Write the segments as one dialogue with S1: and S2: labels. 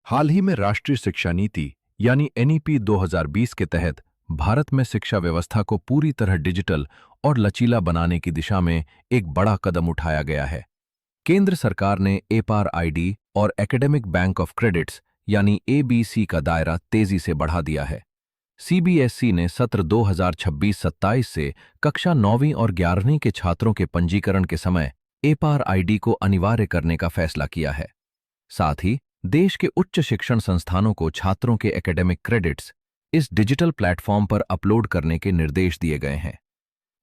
S1: हाल ही में राष्ट्रीय शिक्षा नीति यानी एनईपी 2020 के तहत भारत में शिक्षा व्यवस्था को पूरी तरह डिजिटल और लचीला बनाने की दिशा में एक बड़ा कदम उठाया गया है। केंद्र सरकार ने एपार आईडी और एकेडमिक बैंक ऑफ क्रेडिट्स यानी एबीसी का दायरा तेजी से बढ़ा दिया है। सीबीएसई ने सत्र 2026-27 से कक्षा 9वीं और 11वीं के छात्रों के पंजीकरण के समय एपार आईडी को अनिवार्य करने का फैसला किया है। साथ ही देश के उच्च शिक्षण संस्थानों को छात्रों के एकेडमिक क्रेडिट्स इस डिजिटल प्लेटफॉर्म पर अपलोड करने के निर्देश दिए गए हैं।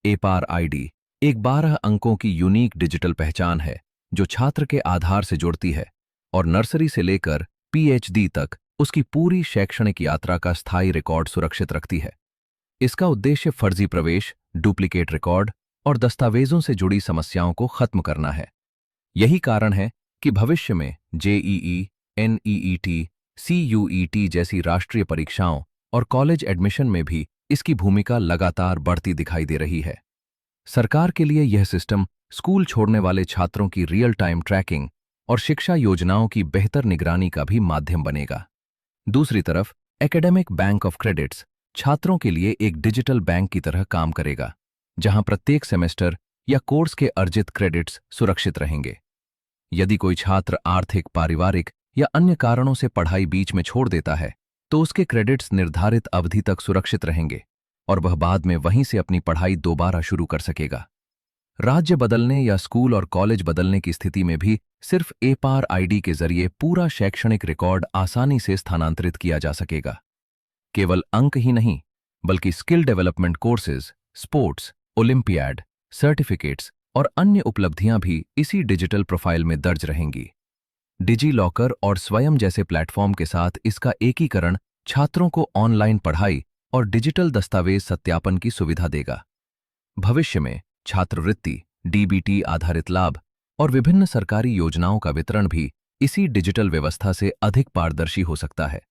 S1: एपार आईडी एक 12 अंकों की यूनिक डिजिटल पहचान है जो छात्र के आधार से जुड़ती है और नर्सरी से लेकर पीएचडी तक उसकी पूरी शैक्षणिक यात्रा का स्थायी रिकॉर्ड सुरक्षित रखती है। इसका उद्देश्य फर्जी प्रवेश, डुप्लीकेट रिकॉर्ड और दस्तावेजों से जुड़ी समस्याओं को खत्म करना है। यही कारण है कि भविष्य में जेईई, एनईईटी, सीयूईटी जैसी राष्ट्रीय परीक्षाओं और कॉलेज एडमिशन में भी इसकी भूमिका लगातार बढ़ती दिखाई दे रही है। सरकार के लिए यह सिस्टम स्कूल छोड़ने वाले छात्रों की रियल टाइम ट्रैकिंग और शिक्षा योजनाओं की बेहतर निगरानी का भी माध्यम बनेगा। दूसरी तरफ एकेडमिक बैंक ऑफ क्रेडिट्स छात्रों के लिए एक डिजिटल बैंक की तरह काम करेगा, जहां प्रत्येक सेमेस्टर या कोर्स के अर्जित क्रेडिट्स सुरक्षित रहेंगे। यदि कोई छात्र आर्थिक, पारिवारिक या अन्य कारणों से पढ़ाई बीच में छोड़ देता है, तो उसके क्रेडिट्स निर्धारित अवधि तक सुरक्षित रहेंगे और वह बाद में वहीं से अपनी पढ़ाई दोबारा शुरू कर सकेगा। राज्य बदलने या स्कूल और कॉलेज बदलने की स्थिति में भी सिर्फ एपार आईडी के जरिए पूरा शैक्षणिक रिकॉर्ड आसानी से स्थानांतरित किया जा सकेगा। केवल अंक ही नहीं, बल्कि skill development courses, sports, olympiad, certificates और अन्य उपलब्धियां भी इसी डिजिटल प्रोफाइल में दर्ज रहेंगी। डिजी लॉकर और स्वयं जैसे प्लेटफॉर्म के साथ इसका एकीकरण छात्रों को ऑनलाइन पढ़ाई और डिजिटल दस्तावेज सत्यापन की सुविधा देगा। भविष्य में छात्रवृत्ति, डीबीटी आधारित लाभ और विभिन्न सरकारी योजनाओं का वितरण भी इसी डिजिटल व्यवस्था से अधिक पारदर्शी हो सकता है।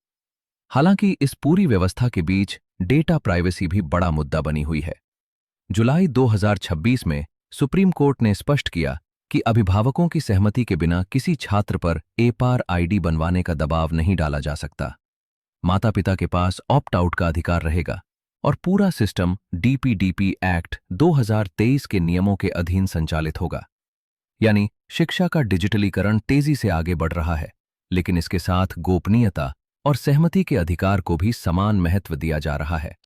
S1: हालांकि इस पूरी व्यवस्था के बीच डेटा प्राइवेसी भी बड़ा मुद्दा बनी हुई है। जुलाई 2026 में सुप्रीम कोर्ट ने स्पष्ट किया कि अभिभावकों की सहमति के बिना किसी छात्र पर एपार आईडी बनवाने का दबाव नहीं डाला जा सकता। माता पिता के पास ऑप्ट आउट का अधिकार रहेगा और पूरा सिस्टम डीपीडीपी एक्ट 2023 के नियमों के अधीन संचालित होगा। यानी शिक्षा का डिजिटलीकरण तेजी से आगे बढ़ रहा है, लेकिन इसके साथ गोपनीयता और सहमति के अधिकार को भी समान महत्व दिया जा रहा है।